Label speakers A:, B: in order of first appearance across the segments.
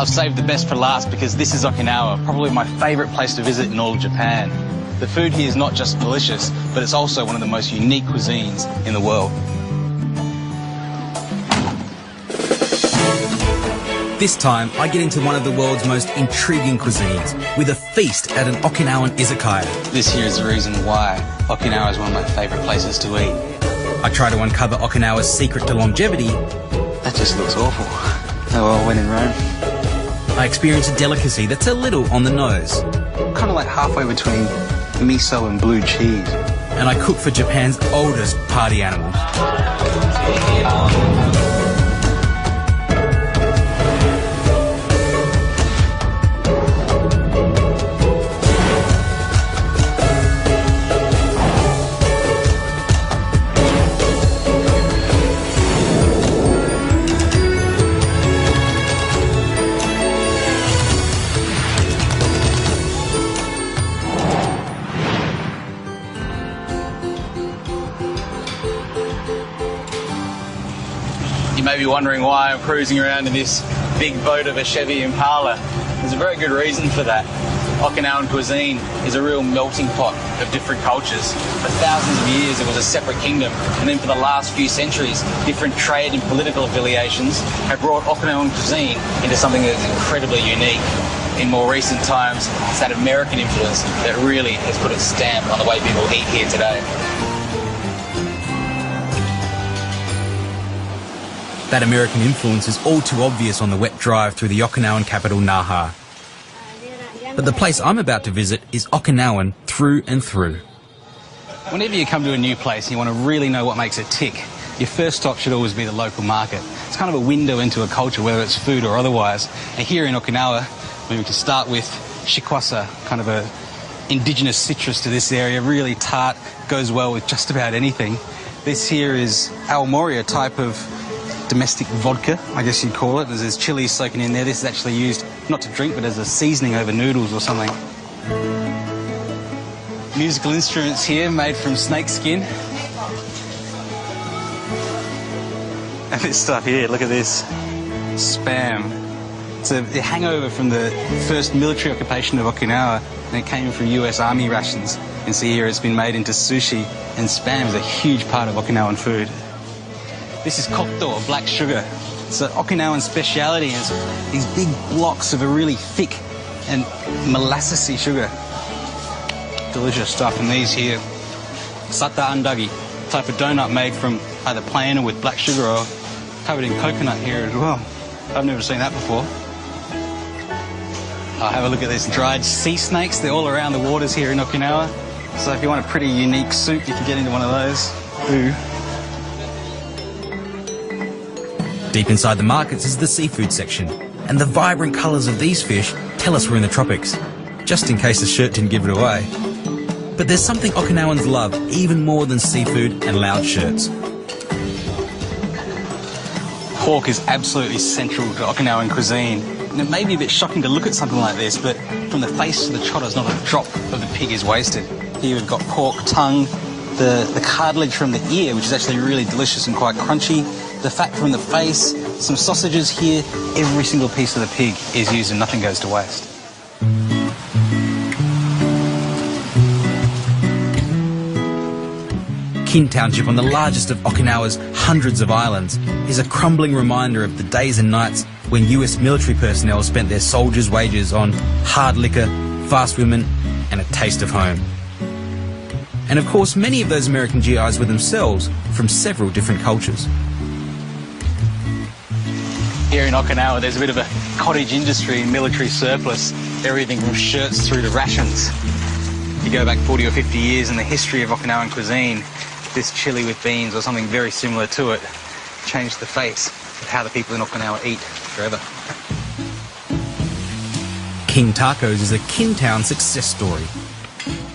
A: I've saved the best for last because this is Okinawa, probably my favourite place to visit in all of Japan. The food here is not just delicious, but it's also one of the most unique cuisines in the world.
B: This time, I get into one of the world's most intriguing cuisines, with a feast at an Okinawan izakaya.
A: This here is the reason why Okinawa is one of my favourite places to eat.
B: I try to uncover Okinawa's secret to longevity.
A: That just looks awful. Oh well, when in Rome.
B: I experience a delicacy that's a little on the nose.
A: Kind of like halfway between miso and blue cheese.
B: And I cook for Japan's oldest party animal.
A: You may be wondering why I'm cruising around in this big boat of a Chevy Impala. There's a very good reason for that. Okinawan cuisine is a real melting pot of different cultures. For thousands of years it was a separate kingdom, and then for the last few centuries different trade and political affiliations have brought Okinawan cuisine into something that is incredibly unique. In more recent times it's that American influence that really has put its stamp on the way people eat here today.
B: That American influence is all too obvious on the wet drive through the Okinawan capital, Naha. But the place I'm about to visit is Okinawan through and through.
A: Whenever you come to a new place and you want to really know what makes it tick, your first stop should always be the local market. It's kind of a window into a culture, whether it's food or otherwise. And here in Okinawa, we can start with shikwasa, kind of a indigenous citrus to this area, really tart, goes well with just about anything. This here is awamori, a type of domestic vodka, I guess you'd call it. There's chili soaking in there. This is actually used not to drink, but as a seasoning over noodles or something. Musical instruments here made from snake skin. And this stuff here, look at this. Spam. It's a hangover from the first military occupation of Okinawa, and it came from US Army rations. You can see here it's been made into sushi, and spam is a huge part of Okinawan food. This is kokto, or black sugar. It's an Okinawan speciality, and it's these big blocks of a really thick and molassesy sugar. Delicious stuff. And these here, sata andagi, type of donut made from either plain or with black sugar, or covered in coconut here as well. I've never seen that before. Oh, have a look at this, dried sea snakes. They're all around the waters here in Okinawa. So if you want a pretty unique soup, you can get into one of those. Ooh.
B: Deep inside the markets is the seafood section, and the vibrant colours of these fish tell us we're in the tropics, just in case the shirt didn't give it away. But there's something Okinawans love even more than seafood and loud shirts.
A: Pork is absolutely central to Okinawan cuisine. And it may be a bit shocking to look at something like this, but from the face to the trotters, not a drop of the pig is wasted. Here we've got pork tongue, the cartilage from the ear, which is actually really delicious and quite crunchy, the fat from the face, some sausages here. Every single piece of the pig is used and nothing goes to waste.
B: Kin Township, on the largest of Okinawa's hundreds of islands, is a crumbling reminder of the days and nights when US military personnel spent their soldiers' wages on hard liquor, fast women, and a taste of home. And of course, many of those American GIs were themselves from several different cultures.
A: Here in Okinawa, there's a bit of a cottage industry and military surplus, everything from shirts through to rations. If you go back 40 or 50 years in the history of Okinawan cuisine, this chili with beans or something very similar to it changed the face of how the people in Okinawa eat forever.
B: King Tacos is a Kin Town success story.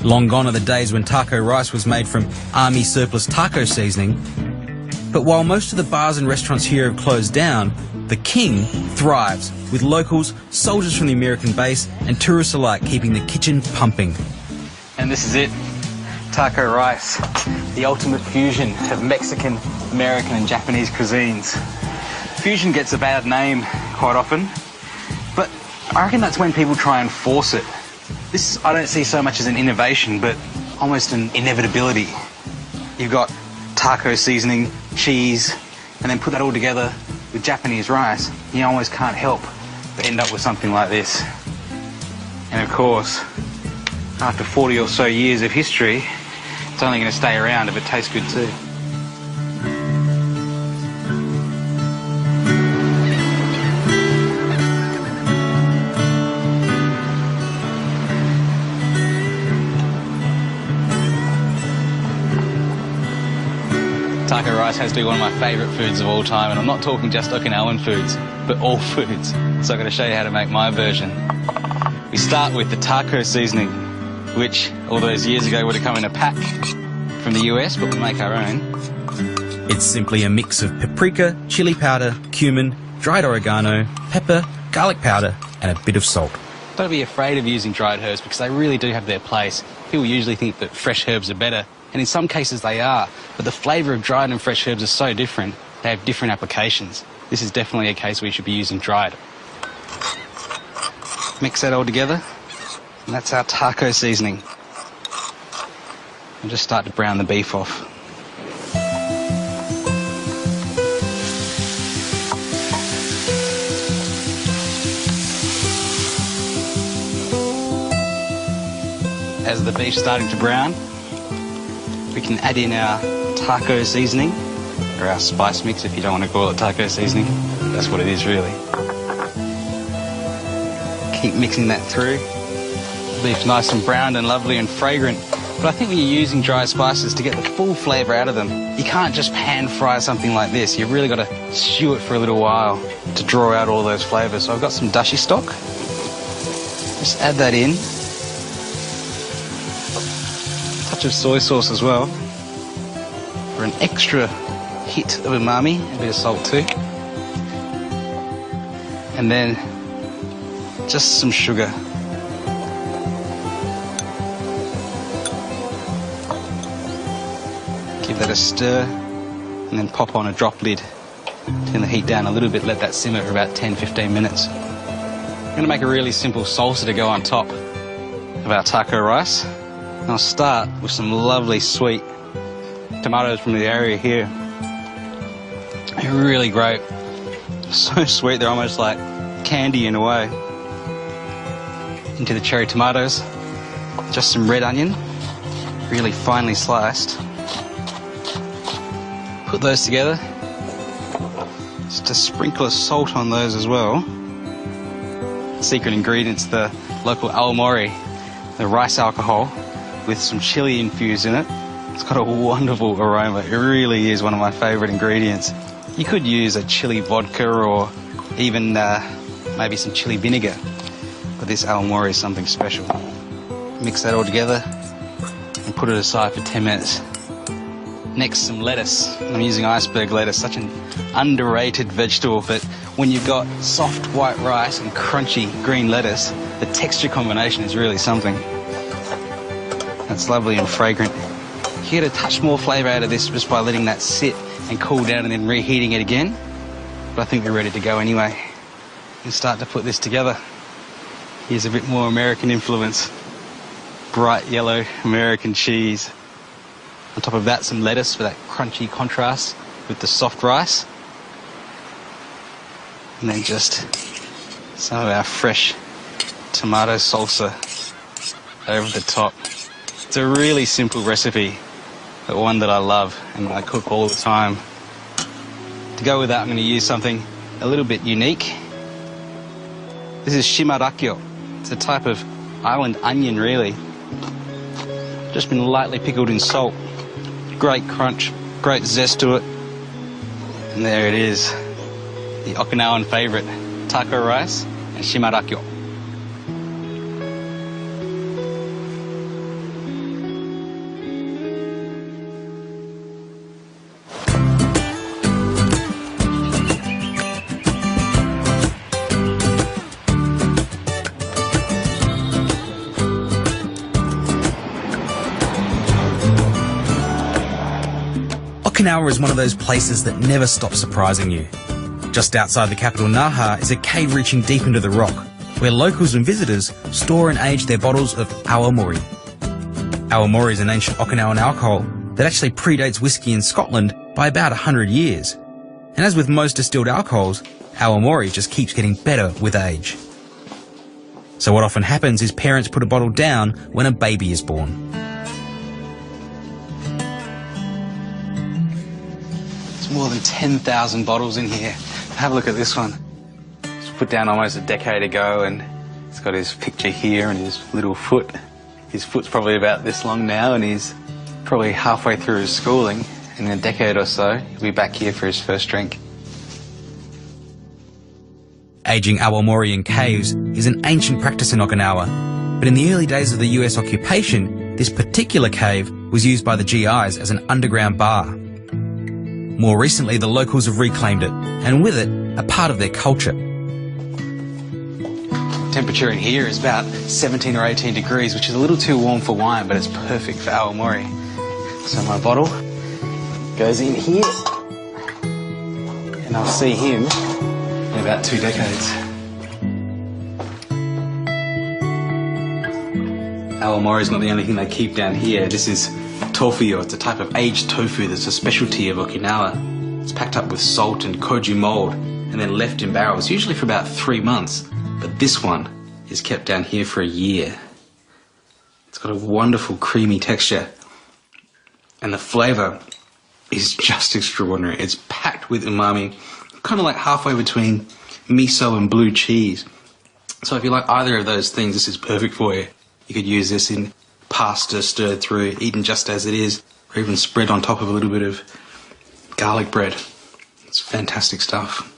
B: Long gone are the days when taco rice was made from army surplus taco seasoning. But while most of the bars and restaurants here have closed down, the King thrives, with locals, soldiers from the American base, and tourists alike keeping the kitchen pumping.
A: And this is it, taco rice, the ultimate fusion of Mexican, American and Japanese cuisines. Fusion gets a bad name quite often, but I reckon that's when people try and force it. This I don't see so much as an innovation, but almost an inevitability. You've got taco seasoning, cheese, and then put that all together with Japanese rice. You almost can't help but end up with something like this. And of course, after 40 or so years of history, it's only going to stay around if it tastes good too. Taco rice has to be one of my favourite foods of all time, and I'm not talking just Okinawan foods, but all foods. So I'm going to show you how to make my version. We start with the taco seasoning, which all those years ago would have come in a pack from the US, but we make our own.
B: It's simply a mix of paprika, chili powder, cumin, dried oregano, pepper, garlic powder, and a bit of salt.
A: Don't be afraid of using dried herbs because they really do have their place. People usually think that fresh herbs are better, and in some cases they are, but the flavour of dried and fresh herbs are so different, they have different applications. This is definitely a case where you should be using dried. Mix that all together, and that's our taco seasoning. And just start to brown the beef off. As the beef's starting to brown, we can add in our taco seasoning, or our spice mix if you don't want to call it taco seasoning. That's what it is really. Keep mixing that through. The beef's nice and browned and lovely and fragrant. But I think when you're using dry spices to get the full flavour out of them, you can't just pan fry something like this. You've really got to stew it for a little while to draw out all those flavours. So I've got some dashi stock. Just add that in. Touch of soy sauce as well for an extra hit of umami, a bit of salt too, and then just some sugar. Give that a stir and then pop on a drop lid. Turn the heat down a little bit, let that simmer for about 10-15 minutes. I'm going to make a really simple salsa to go on top of our taco rice. And I'll start with some lovely sweet tomatoes from the area here. They're really great. So sweet, they're almost like candy in a way. Into the cherry tomatoes, just some red onion, really finely sliced. Put those together. Just a sprinkle of salt on those as well. Secret ingredient's the local aomori, the rice alcohol, with some chili infused in it. It's got a wonderful aroma. It really is one of my favourite ingredients. You could use a chili vodka or even maybe some chili vinegar, but this aomori is something special. Mix that all together and put it aside for 10 minutes. Next, some lettuce. I'm using iceberg lettuce, such an underrated vegetable, but when you've got soft white rice and crunchy green lettuce, the texture combination is really something. That's lovely and fragrant. You get a touch more flavour out of this just by letting that sit and cool down and then reheating it again. But I think we're ready to go anyway. And start to put this together. Here's a bit more American influence. Bright yellow American cheese. On top of that, some lettuce for that crunchy contrast with the soft rice. And then just some of our fresh tomato salsa over the top. It's a really simple recipe, but one that I love and I cook all the time. To go with that, I'm going to use something a little bit unique. This is shimarakyo. It's a type of island onion, really. Just been lightly pickled in salt. Great crunch, great zest to it. And there it is, the Okinawan favourite, taco rice and shimarakyo.
B: Okinawa is one of those places that never stops surprising you. Just outside the capital Naha is a cave reaching deep into the rock, where locals and visitors store and age their bottles of awamori. Awamori is an ancient Okinawan alcohol that actually predates whiskey in Scotland by about 100 years. And as with most distilled alcohols, awamori just keeps getting better with age. So what often happens is parents put a bottle down when a baby is born.
A: There's more than 10,000 bottles in here. Have a look at this one. It's put down almost a decade ago, and it's got his picture here and his little foot. His foot's probably about this long now, and he's probably halfway through his schooling. In a decade or so, he'll be back here for his first drink.
B: Aging awamori in caves is an ancient practice in Okinawa, but in the early days of the US occupation, this particular cave was used by the GIs as an underground bar. More recently, the locals have reclaimed it, and with it, a part of their culture.
A: Temperature in here is about 17 or 18 degrees, which is a little too warm for wine, but it's perfect for awamori. So my bottle goes in here, and I'll see him in about 2 decades. Awamori is not the only thing they keep down here. This is tofu. It's a type of aged tofu that's a specialty of Okinawa. It's packed up with salt and koju mold and then left in barrels, usually for about 3 months. But this one is kept down here for a year. It's got a wonderful creamy texture, and the flavour is just extraordinary. It's packed with umami, kind of like halfway between miso and blue cheese. So if you like either of those things, this is perfect for you. You could use this in pasta stirred through, eaten just as it is, or even spread on top of a little bit of garlic bread. It's fantastic stuff.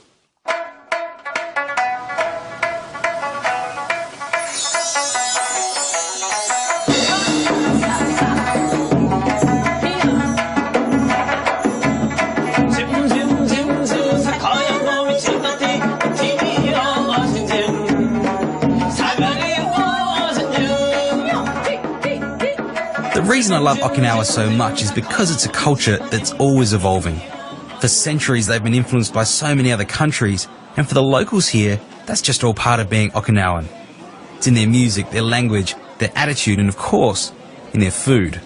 B: The reason I love Okinawa so much is because it's a culture that's always evolving. For centuries they've been influenced by so many other countries, and for the locals here, that's just all part of being Okinawan. It's in their music, their language, their attitude, and of course, in their food.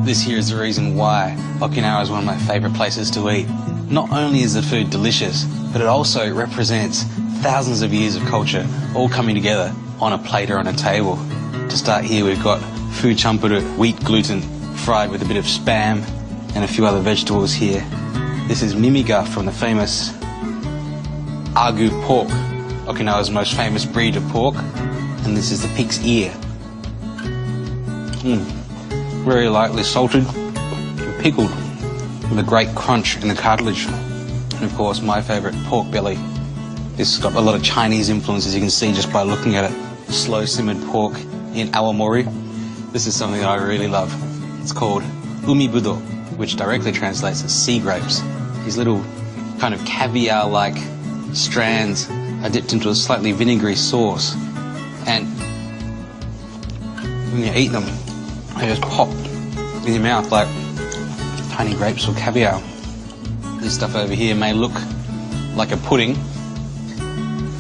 A: This here is the reason why Okinawa is one of my favourite places to eat. Not only is the food delicious, but it also represents thousands of years of culture all coming together on a plate or on a table. To start here, we've got food champuru, wheat gluten, fried with a bit of spam and a few other vegetables here. This is mimiga from the famous agu pork, Okinawa's most famous breed of pork, and this is the pig's ear. Very lightly salted and pickled with a great crunch in the cartilage. And of course, my favourite, pork belly. This has got a lot of Chinese influences, you can see just by looking at it. Slow simmered pork in awamori. This is something that I really love. It's called umibudo, which directly translates as sea grapes. These little kind of caviar-like strands are dipped into a slightly vinegary sauce, and when you eat them, they just pop in your mouth like tiny grapes or caviar. This stuff over here may look like a pudding,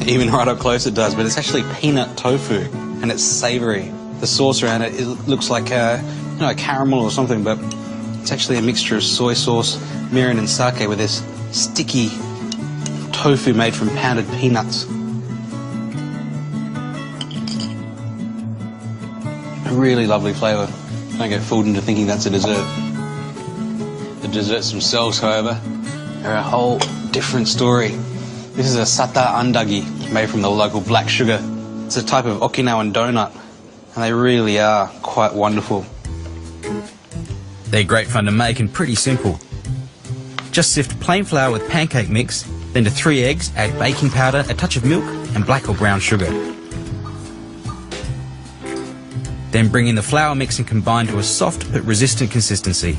A: even right up close it does, but it's actually peanut tofu, and it's savoury. The sauce around it looks like a caramel or something, but it's actually a mixture of soy sauce, mirin and sake with this sticky tofu made from pounded peanuts. A really lovely flavour. Don't get fooled into thinking that's a dessert. The desserts themselves, however, are a whole different story. This is a sata andagi, made from the local black sugar. It's a type of Okinawan donut, and they really are quite wonderful.
B: They're great fun to make and pretty simple. Just sift plain flour with pancake mix, then to 3 eggs, add baking powder, a touch of milk, and black or brown sugar. Then bring in the flour mix and combine to a soft but resistant consistency.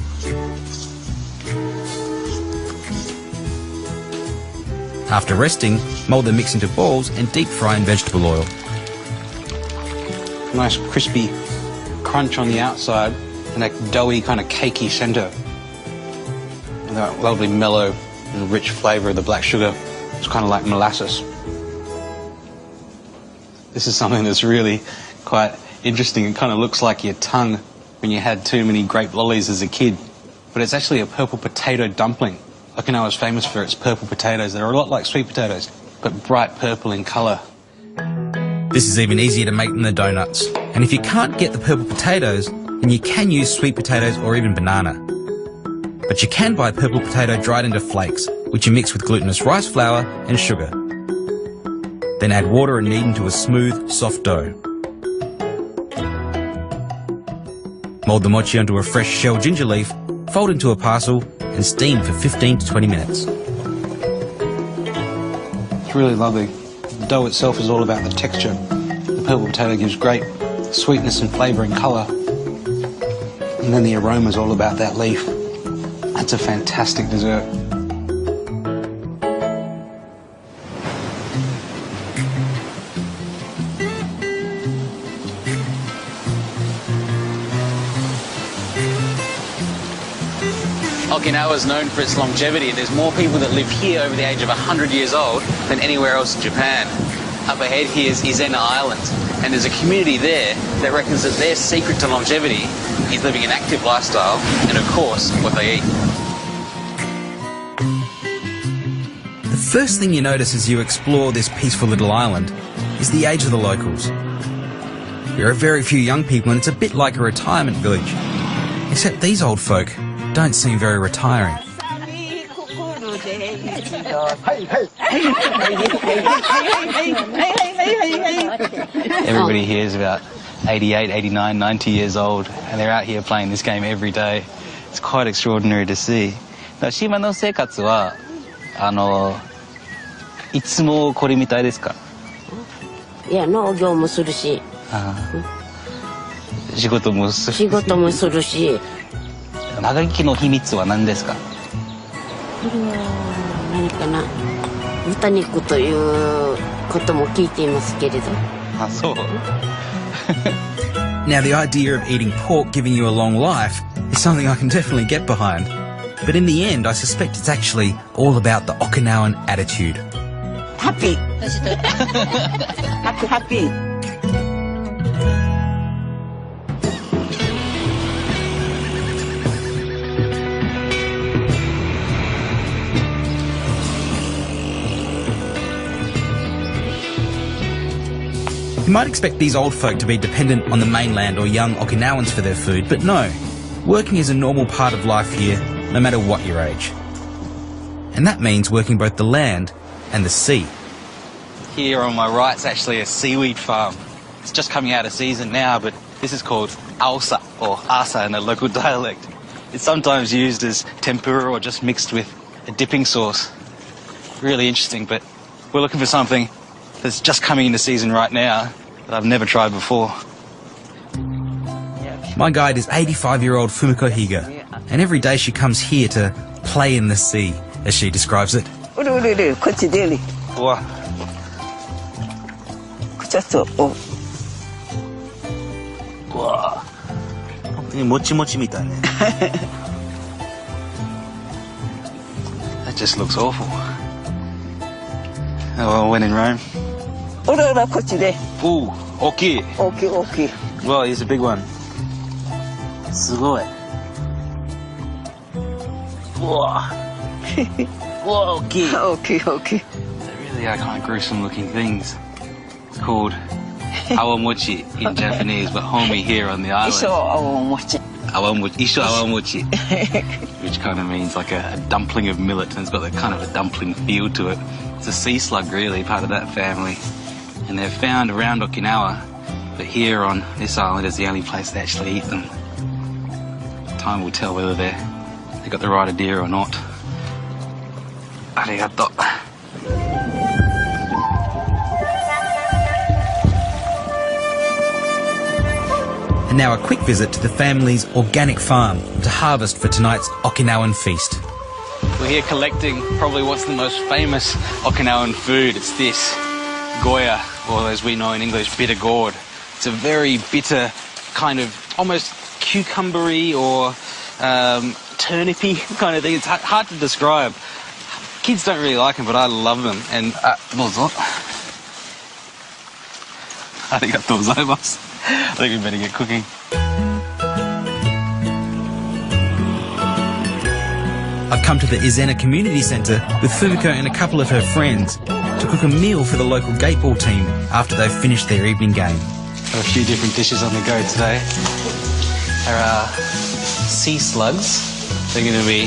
B: After resting, mould the mix into balls and deep fry in vegetable oil.
A: Nice crispy crunch on the outside and a doughy kind of cakey centre. And that lovely mellow and rich flavour of the black sugar. It's kind of like molasses. This is something that's really quite interesting. It kind of looks like your tongue when you had too many grape lollies as a kid. But it's actually a purple potato dumpling. Okinawa is famous for its purple potatoes. They're a lot like sweet potatoes, but bright purple in colour.
B: This is even easier to make than the donuts. And if you can't get the purple potatoes, then you can use sweet potatoes or even banana. But you can buy purple potato dried into flakes, which you mix with glutinous rice flour and sugar. Then add water and knead into a smooth, soft dough. Mould the mochi onto a fresh shell ginger leaf, fold into a parcel and steam for 15 to 20 minutes.
A: It's really lovely. The dough itself is all about the texture. The purple potato gives great sweetness and flavour and colour. And then the aroma is all about that leaf. That's a fantastic dessert.
C: Okinawa is known for its longevity. There's more people that live here over the age of 100 years old than anywhere else in Japan. Up ahead here is Izena Island, and there's a community there that reckons that their secret to longevity is living an active lifestyle and, of course, what they eat.
B: The first thing you notice as you explore this peaceful little island is the age of the locals. There are very few young people and it's a bit like a retirement village. Except these old folk don't seem very retiring.
C: Everybody here is about 88, 89, 90 years old, and they're out here playing this game every day. It's quite extraordinary to see. 島の生活はいつもこれみたいですか？
D: いや、農業もするし。
C: 仕事もするし。長生きの秘密は何ですか？
D: これは何かな、豚肉ということも聞いていますけれど。
C: あ、そう。
B: Now, the idea of eating pork giving you a long life is something I can definitely get behind. But in the end, I suspect it's actually all about the Okinawan attitude.
D: Happy. Happy.
B: You might expect these old folk to be dependent on the mainland or young Okinawans for their food, but no. Working is a normal part of life here, no matter what your age. And that means working both the land and the sea.
C: Here on my right is actually a seaweed farm. It's just coming out of season now, but this is called aosa, or asa in the local dialect. It's sometimes used as tempura or just mixed with a dipping sauce. Really interesting, but we're looking for something that's just coming into season right now that I've never tried before.
B: My guide is 85-year-old Fumiko Higa, and every day she comes here to play in the sea, as she describes it.
C: Wow. Wow. That just looks awful. Oh, well, when in Rome. Ooh, okay. Well, here's a big one. すごい. Whoa. Whoa, okay. They really are kind of gruesome looking things. It's called awamochi in Japanese, but homie here on the island. Isho awamochi. Which kind of means like a dumpling of millet, and it's got that kind of a dumpling feel to it. It's a sea slug, really, part of that family. And they're found around Okinawa, but here on this island is the only place they actually eat them. Time will tell whether they got the right idea or not. Arigato.
B: And now a quick visit to the family's organic farm to harvest for tonight's Okinawan feast.
C: We're here collecting probably what's the most famous Okinawan food. It's this, goya, or as we know in English, bitter gourd. It's a very bitter kind of almost cucumbery or turnipy kind of thing. It's hard to describe. Kids don't really like them, but I love them. And Arigatou gozaimasu. I think we better get cooking.
B: I've come to the Izena Community Centre with Fumiko and a couple of her friends to cook a meal for the local gateball team after they've finished their evening game.
C: Got a few different dishes on the go today. There are sea slugs. They're going to be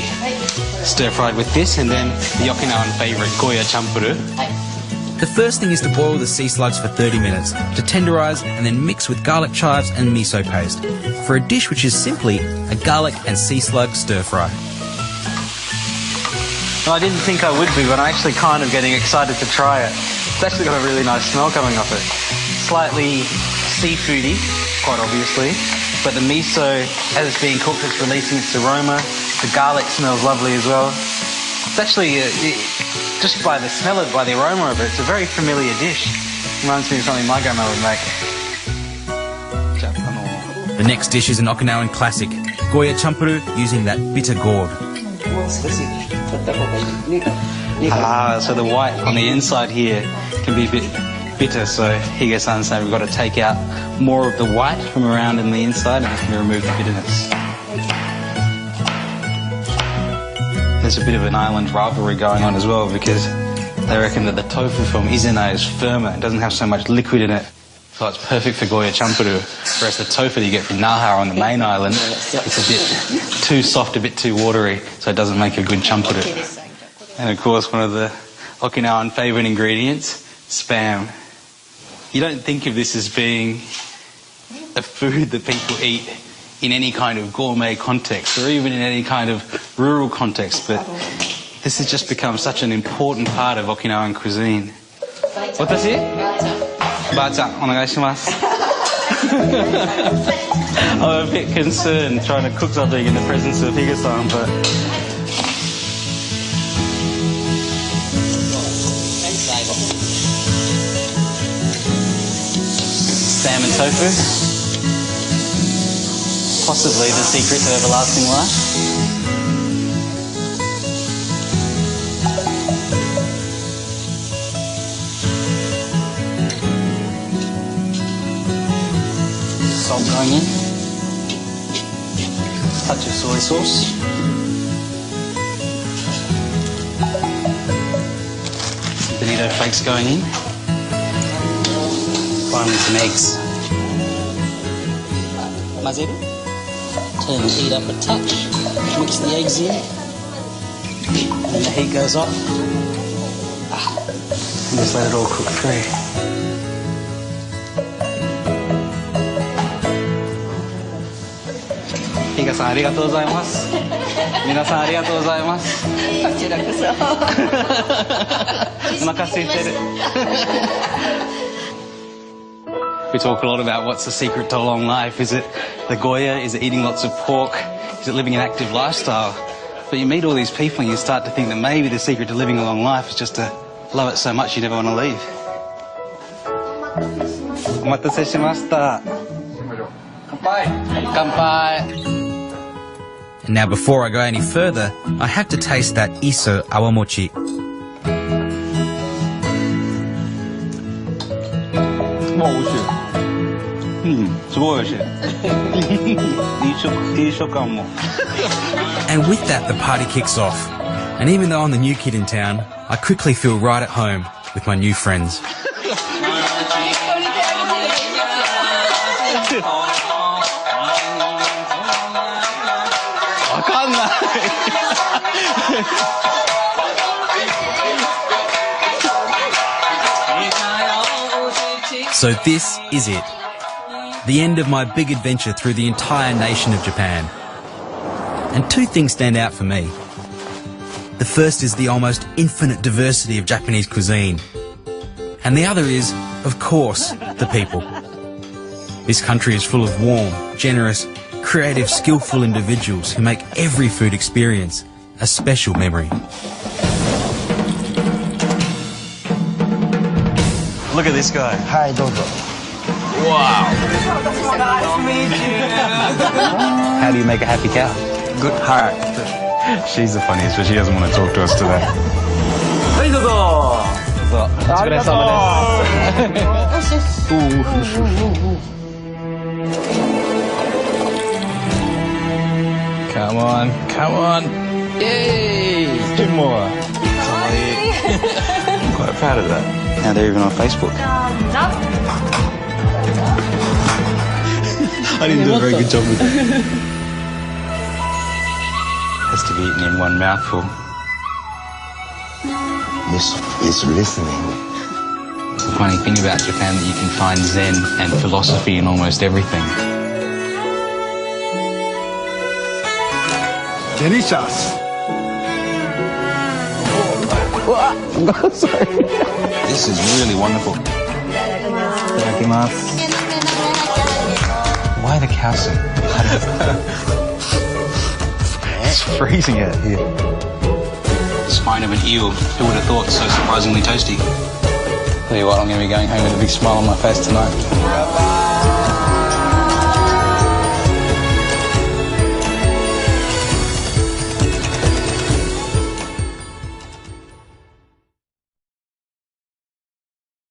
C: stir-fried with this, and then the Okinawan favourite, goya champuru.
B: The first thing is to boil the sea slugs for 30 minutes, to tenderise and then mix with garlic chives and miso paste for a dish which is simply a garlic and sea slug stir-fry.
C: Well, I didn't think I would be, but I'm actually kind of getting excited to try it. It's actually got a really nice smell coming off it. Slightly seafoody, quite obviously, but the miso, as it's being cooked, it's releasing its aroma. The garlic smells lovely as well. It's actually, just by the smell of it, by the aroma of it, it's a very familiar dish. Reminds me of something my grandma would make.
B: The next dish is an Okinawan classic, goya champuru using that bitter gourd.
C: So the white on the inside here can be a bit bitter, so Higa-san saying we've got to take out more of the white from around in the inside and it's going to remove the bitterness. There's a bit of an island rivalry going on as well because they reckon that the tofu from Izena is firmer and doesn't have so much liquid in it, so it's perfect for goya champuru, whereas the tofu you get from Naha on the main island, it's a bit too soft, a bit too watery, so it doesn't make a good champuru. And of course one of the Okinawan favourite ingredients, Spam. You don't think of this as being a food that people eat in any kind of gourmet context or even in any kind of rural context, but this has just become such an important part of Okinawan cuisine. Watashi? Ba-chan, onegaishimasu. I'm a bit concerned trying to cook something in the presence of Higa-san, but... Salmon tofu. Possibly the secret to everlasting life. Salt going in. Touch of soy sauce. Some bonito flakes going in. Finally some eggs. Mazeru. Turn the heat up a touch, mix the eggs in, and then the heat goes off. And just let it all cook through. Higa-san, arigatou gozaimasu. Minasan, arigatou gozaimasu. Kochirakoso. Onaka suiteru. We talk a lot about what's the secret to a long life. Is it the goya? Is it eating lots of pork? Is it living an active lifestyle? But you meet all these people and you start to think that maybe the secret to living a long life is just to love it so much you never want to leave. Omatase shimashita. Kanpai. Kanpai.
B: And now before I go any further, I have to taste that iso awamochi. And with that, the party kicks off. And even though I'm the new kid in town, I quickly feel right at home with my new friends. So this is it. The end of my big adventure through the entire nation of Japan. And two things stand out for me. The first is the almost infinite diversity of Japanese cuisine. And the other is, of course, the people. This country is full of warm, generous, creative, skillful individuals who make every food experience a special memory.
C: Look at this guy.
E: Hi, dozo.
C: Wow. Nice to meet you. How do you make a happy cow?
E: Good heart.
C: She's the funniest, but she doesn't want to talk to us today.
E: Hi, dozo.
A: Come on, come on. Yay! 2 more. I'm quite proud of that.
C: Now they're even on Facebook.
A: I didn't do a very good job with it.
C: Has to be eaten in one mouthful.
E: This is listening.
C: The funny thing about Japan that you can find Zen and philosophy in almost everything.
E: Delicious.
C: This is really wonderful. Why the cow soup?
A: It's freezing out here.
C: Spine of an eel. Who would have thought so surprisingly toasty? Tell you what, I'm going to be going home with a big smile on my face tonight.